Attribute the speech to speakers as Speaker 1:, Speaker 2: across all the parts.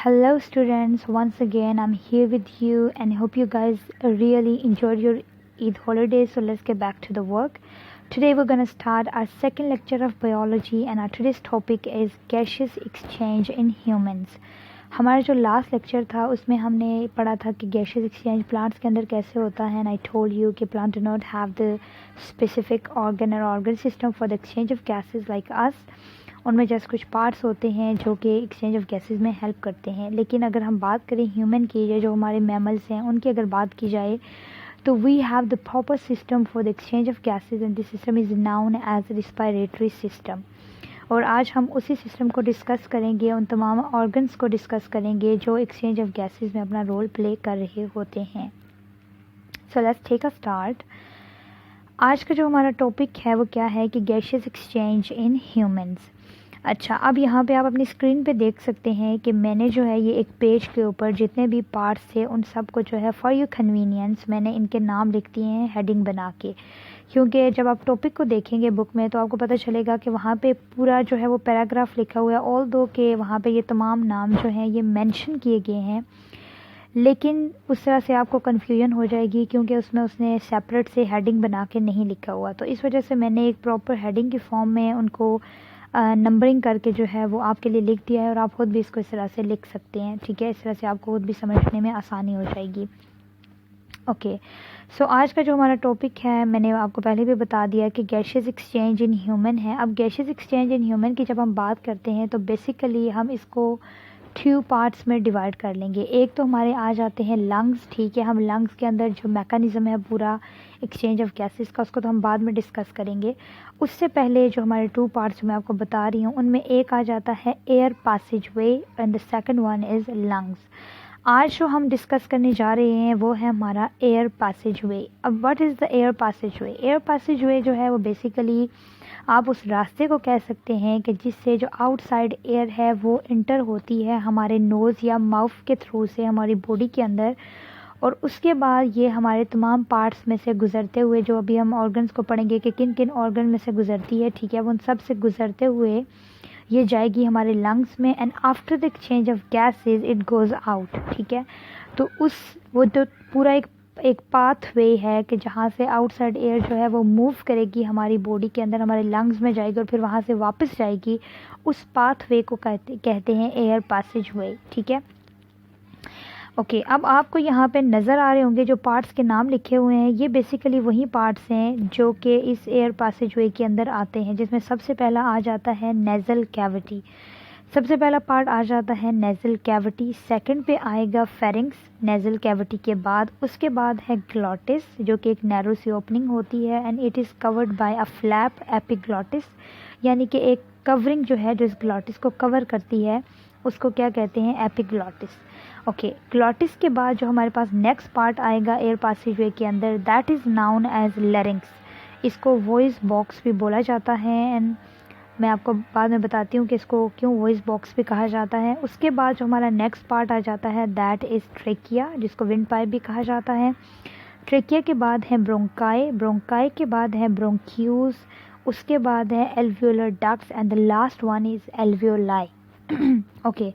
Speaker 1: Hello students, once again I'm here with you and I hope you guys really enjoyed your Eid holiday. So let's get back to the work. Today we're going to start our second lecture of biology and our today's topic is gaseous exchange in humans. हमारा जो last lecture था उसमें हमने पढ़ा था कि gaseous exchange plants के अंदर कैसे होता है एंड आई टोल्ड यू कि plant do not have the specific organ और organ system for the exchange of gases like us. उनमें जस्ट कुछ पार्ट्स होते हैं जो कि एक्सचेंज ऑफ गैसेस में हेल्प करते हैं. लेकिन अगर हम बात करें ह्यूमन की जो हमारे मैमल्स हैं उनकी अगर बात की जाए तो we have the proper system for the exchange of gases and this system is known as respiratory system. और आज हम उसी सिस्टम को डिस्कस करेंगे, उन तमाम ऑर्गन्स को डिस्कस करेंगे जो एक्सचेंज ऑफ गैसेस में अपना रोल प्ले कर रहे होते हैं. So let's take a start. आज का जो हमारा टॉपिक है वो क्या है कि गैशियस एक्सचेंज इन ह्यूमंस. अच्छा, अब यहाँ पे आप अपनी स्क्रीन पे देख सकते हैं कि मैंने जो है ये एक पेज के ऊपर जितने भी पार्ट्स थे उन सब को जो है फॉर योर कन्वीनियंस मैंने इनके नाम लिख दिए हैं हेडिंग बना के, क्योंकि जब आप टॉपिक को देखेंगे बुक में तो आपको पता चलेगा कि वहाँ पे पूरा जो है वो पैराग्राफ लिखा हुआ है. ऑल दो के वहाँ पे ये तमाम नाम जो हैं ये मेंशन किए गए हैं, लेकिन उस तरह से आपको कन्फ्यूजन हो जाएगी क्योंकि उसमें उसने सेपरेट से हेडिंग बना के नहीं लिखा हुआ. तो इस वजह से मैंने एक प्रॉपर हेडिंग की फॉर्म में उनको नंबरिंग करके जो है वो आपके लिए लिख दिया है और आप खुद भी इसको इस तरह से लिख सकते हैं. ठीक है, इस तरह से आपको खुद भी समझने में आसानी हो जाएगी. ओके, सो आज का जो हमारा टॉपिक है मैंने आपको पहले भी बता दिया कि गैशियस एक्सचेंज इन ह्यूमन है. अब गैशियस एक्सचेंज इन ह्यूमन की जब हम बात करते हैं तो बेसिकली हम इसको 2 पार्ट्स में डिवाइड कर लेंगे. एक तो हमारे आ जाते हैं लंग्स. ठीक है, हम लंग्स के अंदर जो मैकेनिज़्म है पूरा एक्सचेंज ऑफ गैसेस का उसको तो हम बाद में डिस्कस करेंगे. उससे पहले जो हमारे 2 पार्ट्स मैं आपको बता रही हूँ उनमें एक आ जाता है air passage way and the second one is lungs. आज जो हम डिस्कस करने जा रहे हैं वो है हमारा एयर पैसेज वे. अब what is the air passage way? Air passage way जो है वो बेसिकली आप उस रास्ते को कह सकते हैं कि जिससे जो आउटसाइड एयर है वो इंटर होती है हमारे नोज़ या माउथ के थ्रू से हमारी बॉडी के अंदर, और उसके बाद ये हमारे तमाम पार्ट्स में से गुज़रते हुए जो अभी हम ऑर्गन्स को पढ़ेंगे कि किन किन ऑर्गन में से गुज़रती है. ठीक है, वो उन सब से गुज़रते हुए ये जाएगी हमारे लंग्स में and after the exchange of gases it goes out. ठीक है, तो वो तो पूरा एक पाथवे है कि जहाँ से आउटसाइड एयर जो है वो मूव करेगी हमारी बॉडी के अंदर, हमारे लंग्स में जाएगी और फिर वहाँ से वापस जाएगी. उस पाथवे को कहते हैं एयर पैसेज वे. ठीक है, ओके. अब आपको यहाँ पे नज़र आ रहे होंगे जो पार्ट्स के नाम लिखे हुए हैं ये बेसिकली वही पार्ट्स हैं जो कि इस एयर पैसेज वे के अंदर आते हैं, जिसमें सबसे पहला आ जाता है नेज़ल कैविटी. सबसे पहला पार्ट आ जाता है नेज़ल कैविटी. सेकंड पे आएगा फेरिंग्स नेज़ल कैविटी के बाद. उसके बाद है ग्लॉटिस जो कि एक नैरो सी ओपनिंग होती है and it is covered by a flap epiglottis, यानी कि एक कवरिंग जो है जो इस ग्लॉटिस को कवर करती है उसको क्या कहते हैं? एपिग्लॉटिस. ओके, ग्लॉटिस के बाद जो हमारे पास नेक्स्ट पार्ट आएगा एयर पैसेजवे के अंदर that is known as larynx. इसको वॉइस बॉक्स भी बोला जाता है एंड मैं आपको बाद में बताती हूँ कि इसको क्यों वॉइस बॉक्स भी कहा जाता है. उसके बाद जो हमारा नेक्स्ट पार्ट आ जाता है दैट इज़ ट्रेकिया जिसको विंड पाइप भी कहा जाता है. ट्रेकिया के बाद है ब्रोंकाई. ब्रोंकाई के बाद है ब्रोंक्यूज. उसके बाद है alveolar ducts and the last one is alveoli. Okay,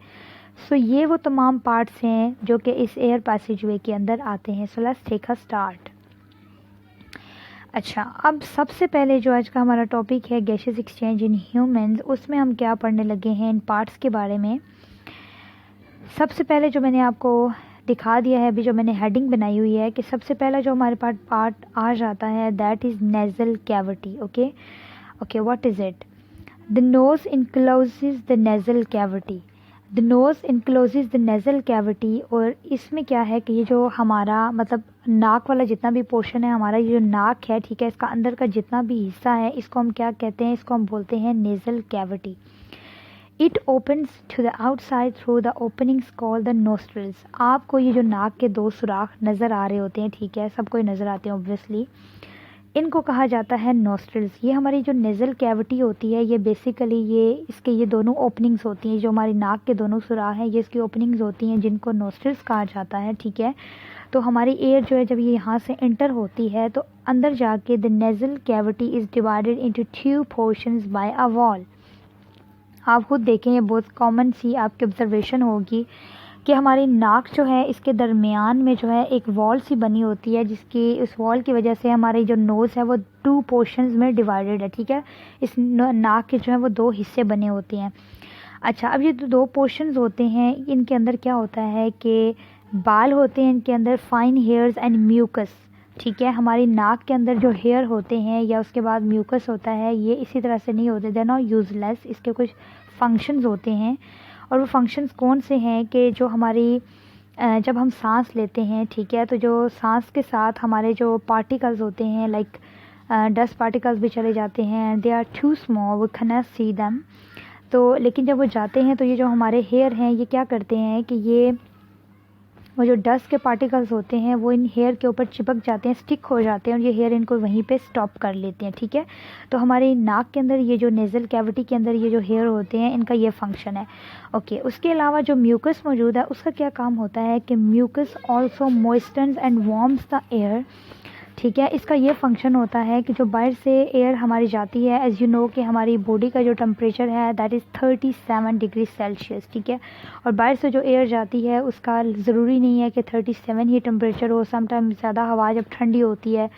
Speaker 1: so ये वो तमाम पार्ट्स हैं जो कि इस एयर पैसेजवे के अंदर आते हैं. So let's take a start. अच्छा, अब सबसे पहले जो आज का हमारा टॉपिक है गैशियस एक्सचेंज इन ह्यूमंस, उसमें हम क्या पढ़ने लगे हैं इन पार्ट्स के बारे में. सबसे पहले जो मैंने आपको दिखा दिया है अभी, जो मैंने हेडिंग बनाई हुई है कि सबसे पहला जो हमारे पास पार्ट आ जाता है that is nasal cavity. Okay okay, what is it? The nose encloses the nasal cavity. The nose encloses the nasal cavity. और इसमें क्या है कि ये जो हमारा मतलब नाक वाला जितना भी पोर्शन है हमारा, ये जो नाक है, ठीक है, इसका अंदर का जितना भी हिस्सा है इसको हम क्या कहते हैं? इसको हम बोलते हैं nasal cavity. It opens to the outside through the openings called the nostrils. आपको ये जो नाक के 2 सुराख नज़र आ रहे होते हैं, ठीक है, सबको ही नज़र आते हैं ऑब्वियसली, इनको कहा जाता है नोस्ट्रल्स. ये हमारी जो नेज़ल कैविटी होती है ये बेसिकली ये दोनों ओपनिंग्स होती हैं. जो हमारी नाक के दोनों सुराख हैं ये इसकी ओपनिंग्स होती हैं जिनको नोस्ट्रल्स कहा जाता है. ठीक है, तो हमारी एयर जो है जब ये यहाँ से एंटर होती है तो अंदर जाके the nasal cavity is divided into 2 portions by a wall. आप खुद देखें, ये बहुत कॉमन सी आपकी ऑब्जर्वेशन होगी कि हमारी नाक जो है इसके दरमियान में जो है एक वॉल सी बनी होती है, जिसकी उस वॉल की वजह से हमारी जो नोज़ है वो 2 पोर्शंस में डिवाइडेड है, ठीक है। इस नाक के जो है वो 2 हिस्से बने होते हैं। अच्छा, अब ये 2 पोर्शंस होते हैं, इनके अंदर क्या होता है कि बाल होते हैं, इनके अंदर फाइन हेयर्स एंड म्यूकस, ठीक है। हमारी नाक के अंदर जो हेयर होते हैं या उसके बाद म्यूकस होता है, ये इसी तरह से नहीं होते, दे आर नॉट यूजलेस, इसके कुछ फंक्शंस होते हैं। और वो फंक्शंस कौन से हैं कि जो हमारी जब हम सांस लेते हैं, ठीक है, तो जो सांस के साथ हमारे जो पार्टिकल्स होते हैं, लाइक डस्ट पार्टिकल्स भी चले जाते हैं, they are too small, we can not see them. तो लेकिन जब वो जाते हैं तो ये जो हमारे हेयर हैं ये क्या करते हैं कि ये वो जो डस्ट के पार्टिकल्स होते हैं वो इन हेयर के ऊपर चिपक जाते हैं, स्टिक हो जाते हैं, और ये हेयर इनको वहीं पे स्टॉप कर लेते हैं, ठीक है। तो हमारी नाक के अंदर ये जो नेज़ल कैविटी के अंदर ये जो हेयर होते हैं, इनका ये फंक्शन है। ओके, उसके अलावा जो म्यूकस मौजूद है उसका क्या काम होता है कि mucus also moistens and warms the air, ठीक है। इसका ये फंक्शन होता है कि जो बाहर से एयर हमारी जाती है, एज़ यू नो कि हमारी बॉडी का जो टेम्परेचर है दैट इज़ 37 डिग्री सेल्सियस, ठीक है। और बाहर से जो एयर जाती है उसका ज़रूरी नहीं है कि 37 ही टेम्परेचर हो, समटाइम ज़्यादा हवा जब ठंडी होती है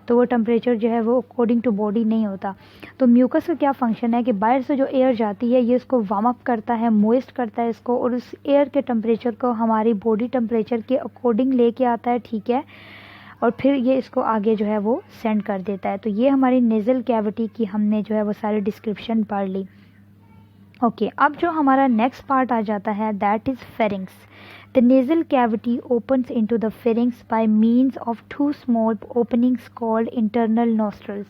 Speaker 1: तो वो टेम्परेचर जो है वो अकॉर्डिंग टू बॉडी नहीं होता। तो म्यूकस का क्या फंक्शन है कि बाहर से जो एयर जाती है ये इसको वार्म अप करता है, मॉइस्ट करता है इसको, और उस एयर के टेम्परेचर को हमारी बॉडी टेम्परेचर के अकॉर्डिंग लेके आता है, ठीक है। और फिर ये इसको आगे जो है वो सेंड कर देता है। तो ये हमारी नेज़ल कैविटी की हमने जो है वो सारी डिस्क्रिप्शन पढ़ ली। ओके, अब जो हमारा नेक्स्ट पार्ट आ जाता है that is pharynx. The nasal cavity opens into the pharynx bye means of 2 small openings called internal nostrils.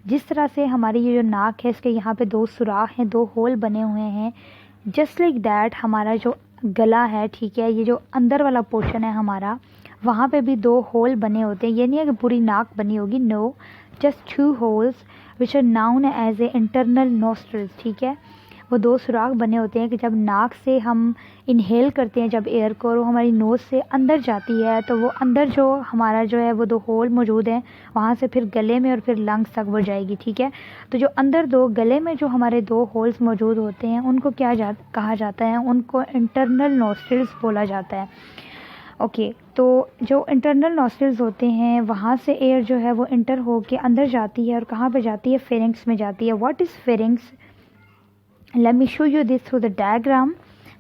Speaker 1: जिस तरह से हमारी ये जो नाक है इसके यहाँ पे 2 सुराख हैं, 2 होल बने हुए हैं, जस्ट लाइक दैट हमारा जो गला है, ठीक है, ये जो अंदर वाला पोर्शन है हमारा, वहाँ पे भी 2 होल बने होते हैं। ये नहीं है कि पूरी नाक बनी होगी, no, just 2 holes which are known as a internal nostrils, ठीक है। वो 2 सुराख बने होते हैं कि जब नाक से हम इनहेल करते हैं जब एयर को, और वो हमारी नोज़ से अंदर जाती है, तो वो अंदर जो हमारा जो है वो 2 होल मौजूद हैं, वहाँ से फिर गले में और फिर लंग्स तक वो जाएगी, ठीक है। तो जो अंदर 2 गले में जो हमारे 2 होल्स मौजूद होते हैं उनको क्या कहा जाता है, उनको इंटरनल नॉस्ट्रल्स बोला जाता है। ओके, तो जो इंटरनल नॉस्ट्रल्स होते हैं वहाँ से एयर जो है वो इंटर होके अंदर जाती है, और कहाँ पे जाती है, फेरिंग्स में जाती है। What is pharynx, let me show you this through the diagram.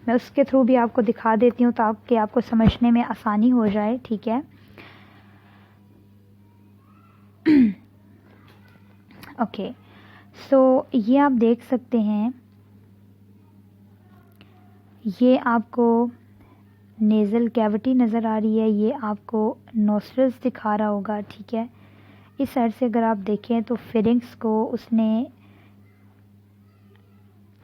Speaker 1: मैं उसके थ्रू भी आपको दिखा देती हूँ ताकि आपको समझने में आसानी हो जाए, ठीक है। ओके, सो ये आप देख सकते हैं, ये आपको नेज़ल कैविटी नज़र आ रही है, ये आपको नोस्ट्रल्स दिखा रहा होगा, ठीक है। इस साइड से अगर आप देखें तो फेरिंग्स को उसने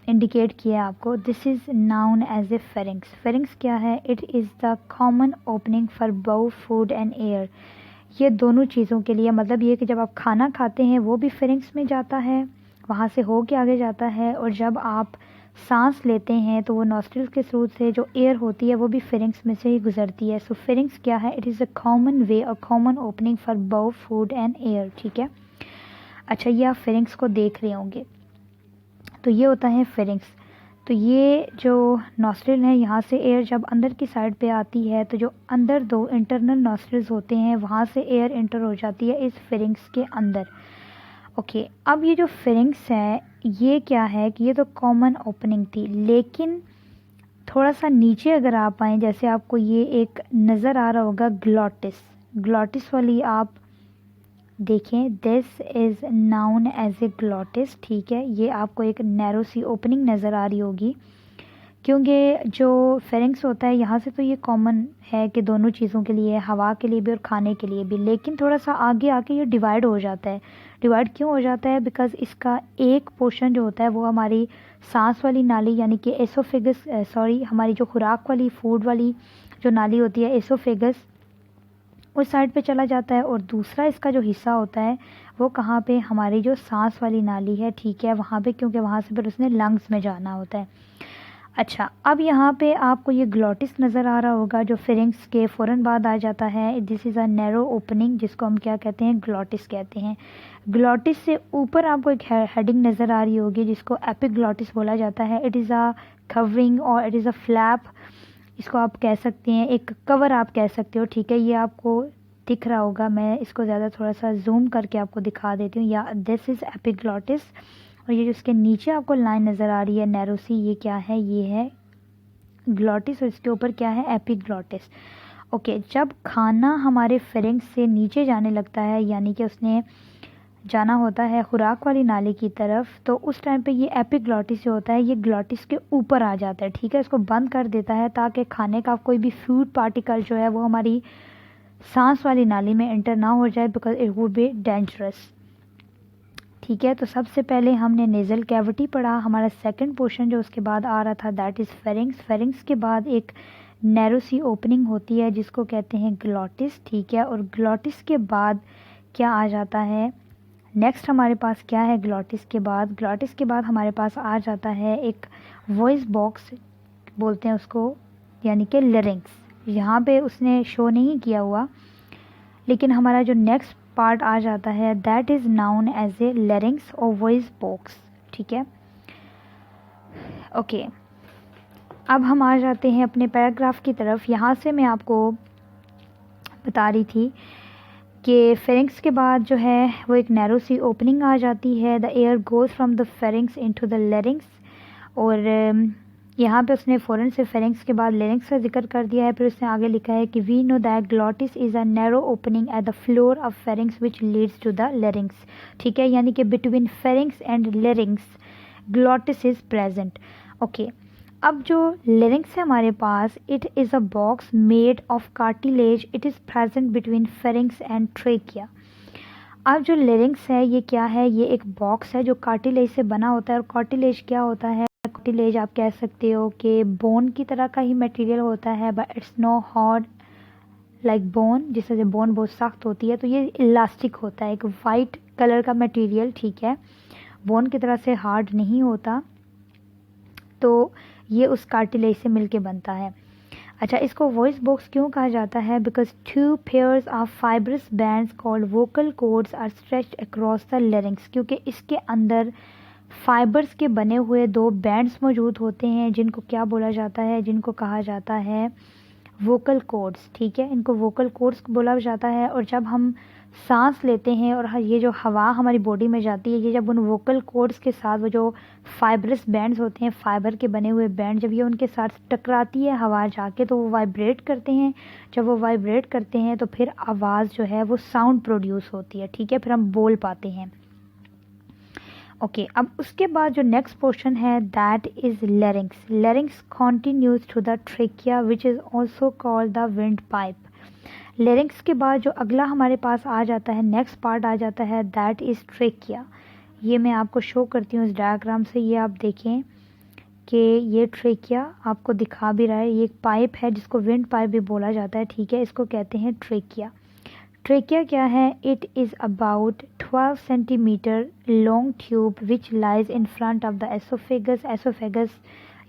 Speaker 1: इंडिकेट किया आपको, this is known as a pharynx. Pharynx क्या है, it is the common opening for both food and air. ये दोनों चीज़ों के लिए, मतलब ये कि जब आप खाना खाते हैं वो भी फेरिंग्स में जाता है, वहाँ से हो के आगे जाता है, और जब आप सांस लेते हैं तो वो नॉस्ट्रल्स के थ्रू से जो एयर होती है वो भी फेरिंग्स में से ही गुजरती है। सो फेरिंग्स क्या है, it is a common way और common opening for both food and air, ठीक है। अच्छा, ये आप फेरिंग्स को देख रहे होंगे, तो ये होता है फेरिंग्स। तो ये जो नॉस्ट्रल है, यहाँ से एयर जब अंदर की साइड पे आती है तो जो अंदर 2 इंटरनल नॉस्ट्रल्स होते हैं वहाँ से एयर इंटर हो जाती है इस फेरिंग्स के अंदर। ओके, अब ये जो फेरिंग्स है ये क्या है कि ये तो कॉमन ओपनिंग थी, लेकिन थोड़ा सा नीचे अगर आप आएँ, जैसे आपको ये एक नज़र आ रहा होगा ग्लॉटिस, ग्लॉटिस वाली आप देखें, this is known as a glottis, ठीक है। ये आपको एक नैरो सी ओपनिंग नज़र आ रही होगी, क्योंकि जो फेरिंग्स होता है यहाँ से तो ये कॉमन है कि दोनों चीज़ों के लिए, हवा के लिए भी और खाने के लिए भी, लेकिन थोड़ा सा आगे आके ये डिवाइड हो जाता है। डिवाइड क्यों हो जाता है, बिकॉज़ इसका एक पोर्शन जो होता है वो हमारी सांस वाली नाली यानी कि एसोफेगस, हमारी जो खुराक वाली फूड वाली जो नाली होती है एसोफेगस, उस साइड पे चला जाता है, और दूसरा इसका जो हिस्सा होता है वो कहाँ पे, हमारी जो सांस वाली नाली है, ठीक है, वहाँ पे, क्योंकि वहाँ से फिर उसने लंग्स में जाना होता है। अच्छा, अब यहाँ पे आपको ये ग्लॉटिस नज़र आ रहा होगा जो फेरिंग्स के फ़ौरन बाद आ जाता है। This is a narrow opening, जिसको हम क्या कहते हैं, ग्लॉटिस कहते हैं। ग्लॉटिस से ऊपर आपको एक हेडिंग नज़र आ रही होगी जिसको एपिग्लॉटिस बोला जाता है। इट इज़ अ कवरिंग और इट इज़ अ फ्लैप, इसको आप कह सकते हैं, एक कवर आप कह सकते हो, ठीक है। ये आपको दिख रहा होगा, मैं इसको ज़्यादा थोड़ा सा जूम करके आपको दिखा देती हूँ। या दिस इज़ एपिग्लॉटिस, और ये जो इसके नीचे आपको लाइन नज़र आ रही है नैरो सी, ये क्या है, ये है ग्लॉटिस, और इसके ऊपर क्या है, एपिग्लॉटिस। ओके, जब खाना हमारे फेरिंग्स से नीचे जाने लगता है, यानी कि उसने जाना होता है खुराक वाली नाली की तरफ, तो उस टाइम पे ये एपिग्लॉटिस जो होता है ये ग्लॉटिस के ऊपर आ जाता है, ठीक है। इसको बंद कर देता है ताकि खाने का कोई भी फूड पार्टिकल जो है वो हमारी सांस वाली नाली में एंटर ना हो जाए, because it would be dangerous, ठीक है। तो सबसे पहले हमने नेज़ल कैविटी पढ़ा, हमारा सेकंड पोर्शन जो उसके बाद आ रहा था दैट इज़ फेरिंग्स। फेरिंग्स के बाद एक नैरो सी ओपनिंग होती है जिसको कहते हैं ग्लॉटिस, ठीक है। और ग्लॉटिस के बाद क्या आ जाता है, नेक्स्ट हमारे पास क्या है ग्लॉटिस के बाद, ग्लॉटिस के बाद हमारे पास आ जाता है एक वॉइस बॉक्स बोलते हैं उसको, यानी कि लिरिंग्स। यहाँ पे उसने शो नहीं किया हुआ, लेकिन हमारा जो नेक्स्ट पार्ट आ जाता है that is known as a larynx और वॉइस बॉक्स, ठीक है। ओके, अब हम आ जाते हैं अपने पैराग्राफ की तरफ। यहाँ से मैं आपको बता रही थी कि फेरिंग्स के बाद जो है वो एक नैरो सी ओपनिंग आ जाती है, the air goes from the pharynx into the larynx. और यहाँ पे उसने फ़ौरन से फेरिंग्स के बाद लेरिंग्स का जिक्र कर दिया है। फिर उसने आगे लिखा है कि we know that glottis is a narrow opening at the floor of pharynx which leads to the larynx, ठीक है। यानी कि between pharynx and larynx glottis is present. Okay, अब जो लेरिंग्स है हमारे पास, it is a box made of cartilage, it is present between pharynx and trachea. अब जो लेरिंग्स है ये क्या है, ये एक बॉक्स है जो कार्टिलेज से बना होता है। और कार्टिलेज क्या होता है, कार्टिलेज आप कह सकते हो कि बोन की तरह का ही मटेरियल होता है, but it's no hard like bone, जिससे बोन बहुत सख्त होती है, तो ये इलास्टिक होता है, एक वाइट कलर का मटेरियल, ठीक है। बोन की तरह से हार्ड नहीं होता, तो ये उस कार्टिलेज से मिलके बनता है। अच्छा, इसको वॉइस बॉक्स क्यों कहा जाता है, because two pairs of fibrous bands called vocal cords are stretched across the larynx, क्योंकि इसके अंदर फाइबर्स के बने हुए दो बैंड्स मौजूद होते हैं जिनको क्या बोला जाता है, जिनको कहा जाता है वोकल कॉर्ड्स, ठीक है। इनको वोकल कॉर्ड्स बोला जाता है। और जब हम सांस लेते हैं और ये जो हवा हमारी बॉडी में जाती है, ये जब उन वोकल कॉर्ड्स के साथ वो जो फाइब्रस बैंड्स होते हैं, फाइबर के बने हुए बैंड, जब ये उनके साथ टकराती है हवा जाके, तो वो वाइब्रेट करते हैं। जब वो वाइब्रेट करते हैं तो फिर आवाज़ जो है वो साउंड प्रोड्यूस होती है, ठीक है, फिर हम बोल पाते हैं। ओके, अब उसके बाद जो नेक्स्ट पोर्शन है that is larynx. Larynx continues to the trachea which is also called the windpipe. Larynx के बाद जो अगला हमारे पास आ जाता है, नेक्स्ट पार्ट आ जाता है दैट इज़ ट्रेकिया। ये मैं आपको शो करती हूँ इस डायग्राम से, ये आप देखें कि ये ट्रेकिया आपको दिखा भी रहा है। ये एक पाइप है जिसको विंड पाइप भी बोला जाता है, ठीक है, इसको कहते हैं ट्रेकिया। ट्रेकिया क्या है, it is about 12 centimetre long tube which lies in front of the oesophagus. Oesophagus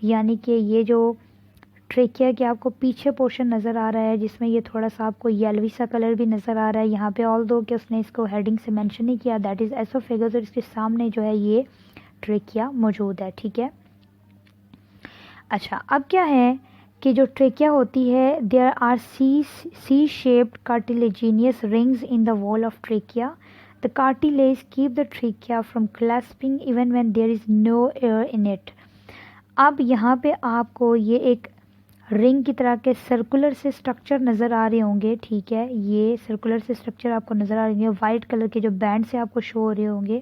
Speaker 1: यानी कि ये जो ट्रेकिया के आपको पीछे पोर्शन नज़र आ रहा है, जिसमें ये थोड़ा सा आपको येलोवी सा कलर भी नज़र आ रहा है यहाँ पे, ऑल दो कि उसने इसको हेडिंग से मेंशन नहीं किया, दैट इज़ एसोफेगस, और इसके सामने जो है ये ट्रेकिया मौजूद है, ठीक है। अच्छा, अब क्या है कि जो ट्रेकिया होती है, there are C shaped cartilaginous rings in the wall of trachea. The cartilage keep the trachea from clasping even when there is no air in it. अब यहाँ पे आपको ये एक रिंग की तरह के सर्कुलर से स्ट्रक्चर नज़र आ रहे होंगे, ठीक है। ये सर्कुलर से स्ट्रक्चर आपको नज़र आ रहे होंगे, वाइट कलर के जो बैंड से आपको शो हो रहे होंगे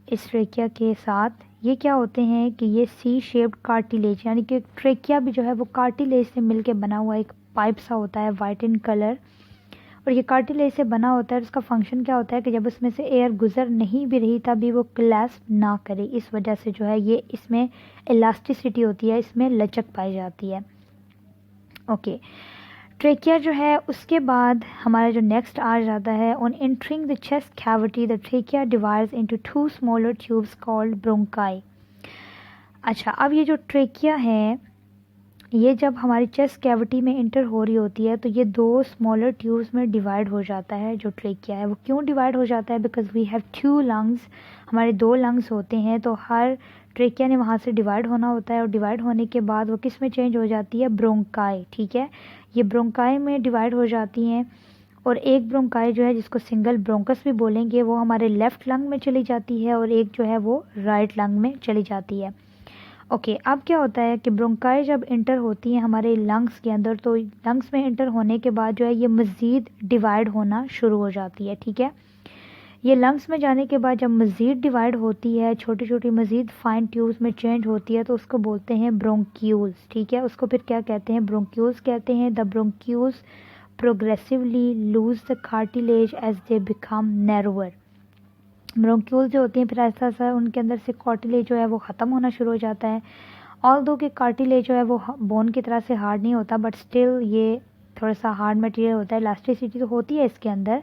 Speaker 1: इस ट्रेकिया के साथ। ये क्या होते हैं कि ये सी शेप्ड कार्टिलेज, यानी कि ट्रेकिया भी जो है वो कार्टिलेज से मिलके बना हुआ एक पाइप सा होता है, वाइट इन कलर। और ये कार्टिलेज से बना होता है, उसका फंक्शन क्या होता है कि जब उसमें से एयर गुजर नहीं भी रही तभी वो क्लैस्प ना करे, इस वजह से जो है ये इसमें इलास्टिसिटी होती है, इसमें लचक पाई जाती है। ओके, ट्रेकिया जो है उसके बाद हमारा जो नेक्स्ट आ जाता है, on entering the chest cavity the trachea divides into 2 smaller tubes called bronchi. अच्छा, अब ये जो ट्रेकिया है, ये जब हमारी चेस्ट कैविटी में इंटर हो रही होती है तो ये दो स्मॉलर ट्यूब्स में डिवाइड हो जाता है। जो ट्रेकिया है वो क्यों डिवाइड हो जाता है? बिकॉज वी हैव 2 लंग्स, हमारे 2 लंग्स होते हैं, तो हर ट्रेकिया ने वहाँ से डिवाइड होना होता है, और डिवाइड होने के बाद वो किस में चेंज हो जाती है? ब्रोंकाई। ठीक है, ये ब्रोंकाई में डिवाइड हो जाती हैं, और एक ब्रोंकाई जो है जिसको सिंगल ब्रोंकस भी बोलेंगे वो हमारे लेफ्ट लंग में चली जाती है, और एक जो है वो राइट लंग में चली जाती है। ओके, अब क्या होता है कि ब्रोंकाई जब इंटर होती हैं हमारे लंग्स के अंदर, तो लंग्स में इंटर होने के बाद जो है ये मज़ीद डिवाइड होना शुरू हो जाती है। ठीक है, ये लंग्स में जाने के बाद जब मज़ीद डिवाइड होती है, छोटी छोटी मज़ीद फाइन ट्यूब्स में चेंज होती है, तो उसको बोलते हैं ब्रोंक्यूल्स। ठीक है, उसको फिर क्या कहते हैं? ब्रोंक्यूल्स कहते हैं। The bronchioles progressively lose the cartilage as they become narrower. Bronchiole जो होती हैं फिर ऐसा ऐसा उनके अंदर से कार्टिलेज जो है वो ख़त्म होना शुरू हो जाता है। ऑल दो कि कार्टिलेज जो है वो बोन की तरह से हार्ड नहीं होता, बट स्टिल ये थोड़ा सा हार्ड मटेरियल होता है, इलास्टिसिटी तो होती है इसके अंदर,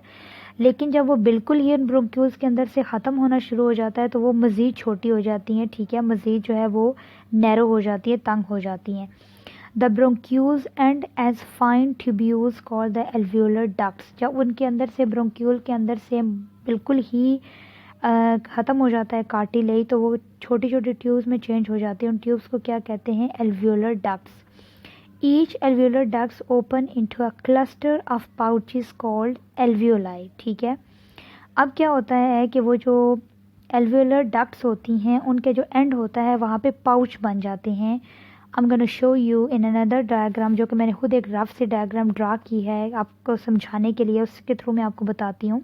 Speaker 1: लेकिन जब वो बिल्कुल ही ब्रोंक्यूल्स के अंदर से ख़त्म होना शुरू हो जाता है तो वो मज़ीद छोटी हो जाती हैं। ठीक है, मज़ीद जो है वो नैरो हो जाती है, तंग हो जाती हैं। The bronchioles end as fine tubules called the alveolar ducts. जब उनके अंदर से ब्रोंक्यूल के अंदर से बिल्कुल ही ख़त्म हो जाता है कार्टिलेज, तो वो छोटी छोटी ट्यूब्स में चेंज हो जाती है। उन ट्यूब्स को क्या कहते हैं? Alveolar ducts. Each alveolar ducts open into a cluster of pouches called alveoli. ठीक है, अब क्या होता है कि वो जो एल्वियोलर डक्ट्स होती हैं उनके जो एंड होता है वहाँ पे पाउच बन जाते हैं। I am gonna show you in another diagram, जो कि मैंने खुद एक रफ से डायग्राम ड्रा की है आपको समझाने के लिए, उसके थ्रू मैं आपको बताती हूँ।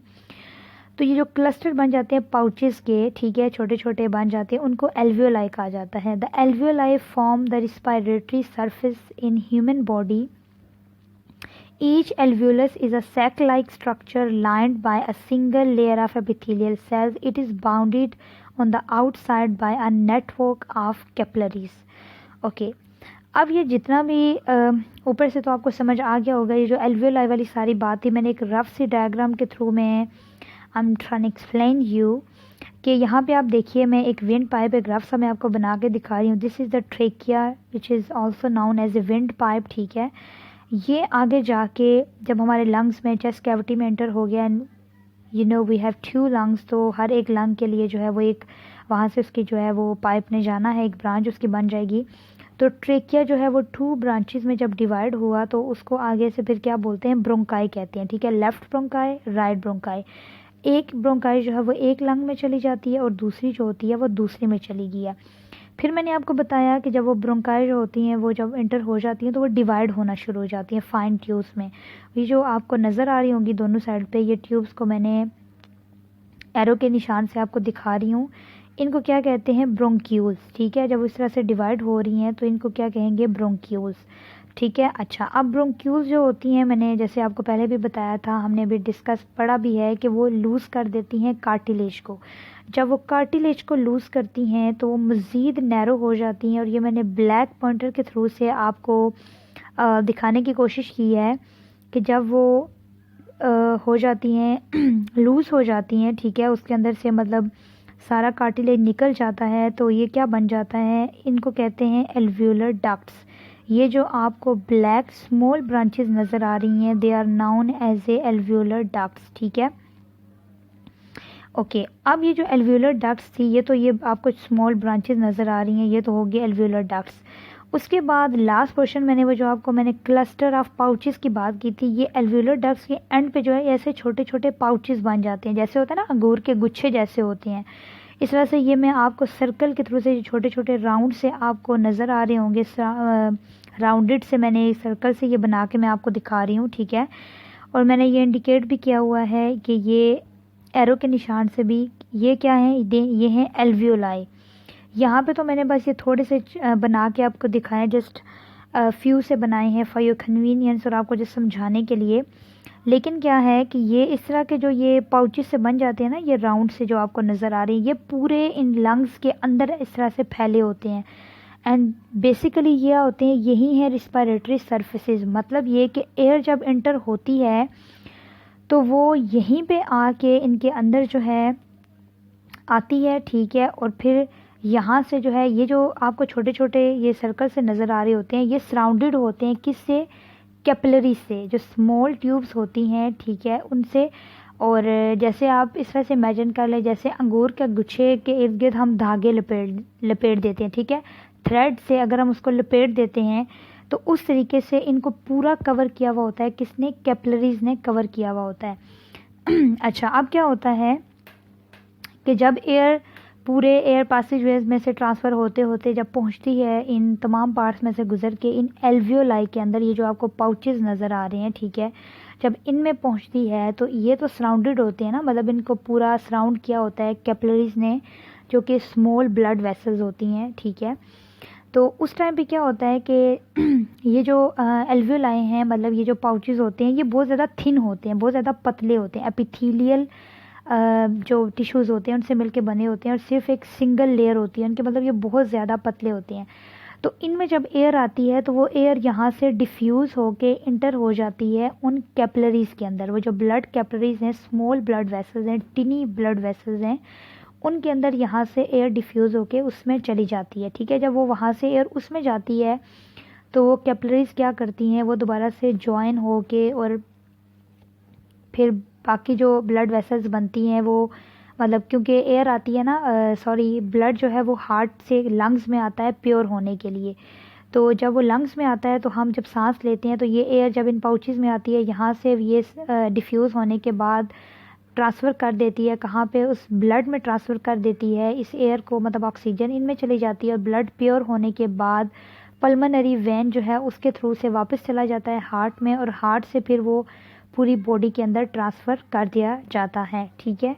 Speaker 1: तो ये जो क्लस्टर बन जाते हैं पाउचेस के, ठीक है, छोटे छोटे बन जाते हैं, उनको एल्वियोलाई कहा जाता है। The alveoli form the respiratory surface in human body. Each alveolus is a sac-like structure lined by a single layer of epithelial cells. It is bounded on the outside by a network of capillaries. Okay. अब ये जितना भी ऊपर से तो आपको समझ आ गया होगा, ये जो एल्वियोलाई वाली सारी बात थी मैंने एक रफ सी डायग्राम के थ्रू में I am trying explain you कि यहाँ पे आप देखिए, मैं एक विंड पाइप एक रफ सा मैं आपको बना के दिखा रही हूँ। This is the trachea which is also known as a windpipe. ठीक है, ये आगे जाके जब हमारे लंग्स में चेस्ट कैविटी में एंटर हो गया, and you know we have 2 lungs, तो हर एक लंग के लिए जो है वो एक वहाँ से उसकी जो है वो पाइप ने जाना है, एक ब्रांच उसकी बन जाएगी। तो ट्रेकिया जो है वो 2 ब्रांचेस में जब डिवाइड हुआ तो उसको आगे से फिर क्या बोलते हैं? ब्रोंकाई कहते हैं। ठीक है, लेफ्ट ब्रोंकाई, राइट ब्रोंकाई। एक ब्रोंकाई जो है वो एक लंग में चली जाती है और दूसरी जो होती है वो दूसरी में चली गई है। फिर मैंने आपको बताया कि जब वो ब्रोंकाई जो होती हैं वो जब इंटर हो जाती हैं तो वो डिवाइड होना शुरू हो जाती हैं फाइन ट्यूब्स में। ये जो आपको नज़र आ रही होंगी दोनों साइड पे, ये ट्यूब्स को मैंने एरो के निशान से आपको दिखा रही हूँ, इनको क्या कहते हैं? ब्रोंक्यूल्स। ठीक है, जब इस तरह से डिवाइड हो रही हैं तो इनको क्या कहेंगे? ब्रोंक्यूल्स। ठीक है, अच्छा, अब ब्रोंक्यूल्स जो होती हैं, मैंने जैसे आपको पहले भी बताया था, हमने भी डिस्कस पढ़ा भी है कि वो लूज़ कर देती हैं कार्टिलेज को। जब वो कार्टिलेज को लूज़ करती हैं तो वो मज़ीद नैरो हो जाती हैं, और ये मैंने ब्लैक पॉइंटर के थ्रू से आपको दिखाने की कोशिश की है कि जब वो हो जाती हैं लूज़ हो जाती हैं, ठीक है, उसके अंदर से मतलब सारा कार्टिलेज निकल जाता है, तो ये क्या बन जाता है? इनको कहते हैं एल्वियोलर डक्ट्स। ये जो आपको ब्लैक स्मॉल ब्रांचेस नज़र आ रही हैं, they are known as a alveolar ducts. ठीक है, ओके, अब ये जो एल्वियोलर डक्ट्स थी, ये तो ये आपको स्मॉल ब्रांचेस नज़र आ रही हैं, ये तो हो गए एल्वियोलर डक्ट्स। उसके बाद लास्ट पोर्शन मैंने वो जो आपको मैंने क्लस्टर ऑफ पाउचेस की बात की थी, ये एल्वियोलर डक्ट्स के एंड पे जो है ऐसे छोटे छोटे पाउचेस बन जाते हैं, जैसे होता है ना अंगूर के गुच्छे जैसे होते हैं। इस तरह से ये मैं आपको सर्कल के थ्रू से छोटे छोटे राउंड से आपको नज़र आ रहे होंगे, राउंडेड से मैंने सर्कल से ये बना के मैं आपको दिखा रही हूँ। ठीक है, और मैंने ये इंडिकेट भी किया हुआ है कि ये एरो के निशान से भी, ये क्या है? ये हैं एल्वियोलाई। यहाँ पे तो मैंने बस ये थोड़े से बना के आपको दिखाएं, जस्ट फ्यू से बनाए हैं फॉर योर कन्वीनियंस और आपको जस्ट समझाने के लिए। लेकिन क्या है कि ये इस तरह के जो ये पाउचेस से बन जाते हैं ना, ये राउंड से जो आपको नज़र आ रही है, ये पूरे इन लंग्स के अंदर इस तरह से फैले होते हैं। एंड बेसिकली ये होते हैं, यही है रिस्पायरेटरी सर्फेसेस। मतलब ये कि एयर जब इंटर होती है तो वो यहीं पे आके इनके अंदर जो है आती है। ठीक है, और फिर यहाँ से जो है ये जो आपको छोटे छोटे ये सर्कल से नज़र आ रहे होते हैं, ये सराउंडेड होते हैं किससे, कैपिलरी से, जो स्मॉल ट्यूब्स होती हैं, ठीक है, उनसे। और जैसे आप इस तरह से इमेजिन कर लें, जैसे अंगूर के गुच्छे के इर्द गिर्द हम धागे लपेट देते हैं, ठीक है, थ्रेड से अगर हम उसको लपेट देते हैं तो उस तरीके से इनको पूरा कवर किया हुआ होता है, किसने, कैपिलरीज ने कवर किया हुआ होता है। अच्छा, अब क्या होता है कि जब एयर पूरे एयर पासेजवेज में से ट्रांसफ़र होते होते जब पहुंचती है इन तमाम पार्ट्स में से गुजर के इन एल्वियोलाई के अंदर, ये जो आपको पाउचेस नज़र आ रहे हैं, ठीक है, जब इनमें पहुंचती है तो ये तो सराउंडेड होते हैं ना, मतलब इनको पूरा सराउंड किया होता है कैपिलरीज ने, जो कि स्मॉल ब्लड वेसल्स होती हैं, ठीक है। तो उस टाइम पे क्या होता है कि ये जो एल्वियोलाई हैं, मतलब ये जो पाउचेस होते हैं, ये बहुत ज़्यादा थिन होते हैं, बहुत ज़्यादा पतले होते हैं, एपिथेलियल जो टिश्यूज़ होते हैं उनसे मिलके बने होते हैं, और सिर्फ एक सिंगल लेयर होती है उनके, मतलब ये बहुत ज़्यादा पतले होते हैं। तो इनमें जब एयर आती है तो वो एयर यहाँ से डिफ्यूज़ होके इंटर हो जाती है उन कैपिलरीज़ के अंदर। वो जो ब्लड कैपिलरीज़ हैं, स्मॉल ब्लड वेसल्स हैं, टिनी ब्लड वेसल्स हैं, उनके अंदर यहाँ से एयर डिफ्यूज़ होके उसमें चली जाती है, ठीक है। जब वो वहाँ से एयर उसमें जाती है तो वो कैपिलरीज़ क्या करती हैं, वो दोबारा से जॉइन होके और फिर बाकी जो ब्लड वेसल्स बनती हैं वो, मतलब क्योंकि एयर आती है ना, सॉरी, ब्लड जो है वो हार्ट से लंग्स में आता है प्योर होने के लिए। तो जब वो लंग्स में आता है तो हम जब सांस लेते हैं तो ये एयर जब इन पाउचेस में आती है, यहाँ से ये डिफ्यूज़ होने के बाद ट्रांसफ़र कर देती है कहाँ पे, उस ब्लड में ट्रांसफ़र कर देती है इस एयर को, मतलब ऑक्सीजन इनमें चली जाती है, और ब्लड प्योर होने के बाद पल्मोनरी वेन जो है उसके थ्रू से वापस चला जाता है हार्ट में, और हार्ट से फिर वो पूरी बॉडी के अंदर ट्रांसफ़र कर दिया जाता है, ठीक है।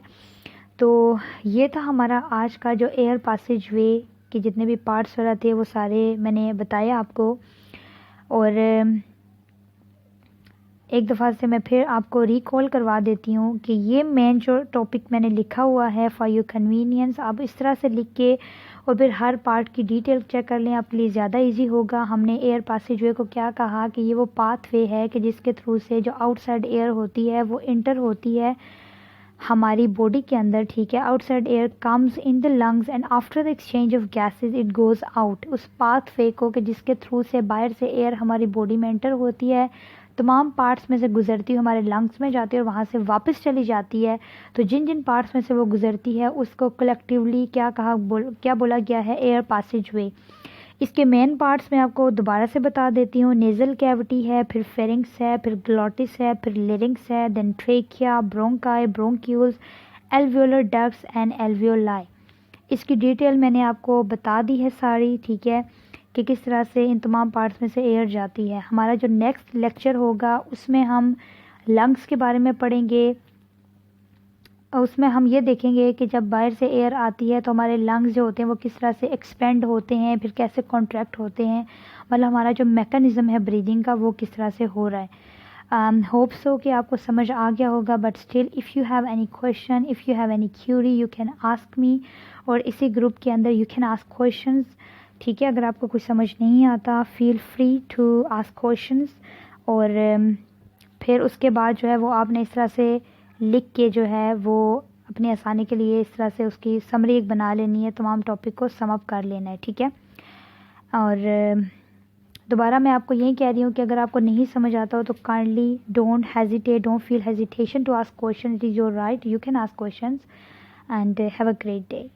Speaker 1: तो ये था हमारा आज का जो एयर पासेज वे के जितने भी पार्ट्स वगैरह थे वो सारे मैंने बताए आपको। और एक दफ़ा से मैं फिर आपको रिकॉल करवा देती हूँ कि ये मेन जो टॉपिक मैंने लिखा हुआ है फॉर योर कन्वीनियंस, आप इस तरह से लिख के और फिर हर पार्ट की डिटेल चेक कर लें, आपके लिए ज़्यादा इजी होगा। हमने एयर पासेज वे को क्या कहा कि ये वो पाथ वे है कि जिसके थ्रू से जो आउटसाइड एयर होती है वो इंटर होती है हमारी बॉडी के अंदर, ठीक है। Outside air comes in the lungs and after the exchange of gases it goes out. उस पाथ वे को कि जिसके थ्रू से बाहर से एयर हमारी बॉडी में एंटर होती है, तमाम पार्ट्स में से गुजरती है, हमारे लंग्स में जाती है और वहाँ से वापस चली जाती है। तो जिन जिन पार्ट्स में से वो गुजरती है उसको कलेक्टिवली क्या बोला गया है, एयर पासेज वे। इसके मेन पार्ट्स मैं आपको दोबारा से बता देती हूँ। नेज़ल कैविटी है, फिर फेरिंक्स है, फिर ग्लॉटिस है, फिर लिरिंक्स है, then trachea, bronchi, bronchioles, alveolar ducts and alveoli. इसकी डिटेल मैंने आपको बता दी है सारी, ठीक है, कि किस तरह से इन तमाम पार्ट्स में से एयर जाती है। हमारा जो नेक्स्ट लेक्चर होगा उसमें हम लंग्स के बारे में पढ़ेंगे, और उसमें हम ये देखेंगे कि जब बाहर से एयर आती है तो हमारे लंग्स जो होते हैं वो किस तरह से एक्सपेंड होते हैं, फिर कैसे कॉन्ट्रैक्ट होते हैं, मतलब हमारा जो मैकेनिज़्म है ब्रीदिंग का वो किस तरह से हो रहा है। होप सो कि आपको समझ आ गया होगा, but still if you have any question, if you have any Curie, you can ask me, और इसी ग्रुप के अंदर यू कैन आस्क क्वेश्चंस, ठीक है। अगर आपको कुछ समझ नहीं आता feel free to ask questions, और फिर उसके बाद जो है वो आपने इस तरह से लिख के जो है वो अपनी आसानी के लिए इस तरह से उसकी समरी एक बना लेनी है, तमाम टॉपिक को सम अप कर लेना है, ठीक है। और दोबारा मैं आपको यही कह रही हूँ कि अगर आपको नहीं समझ आता हो तो kindly don't hesitate, don't feel hesitation to ask question, it is your right, you can ask questions and have a great day.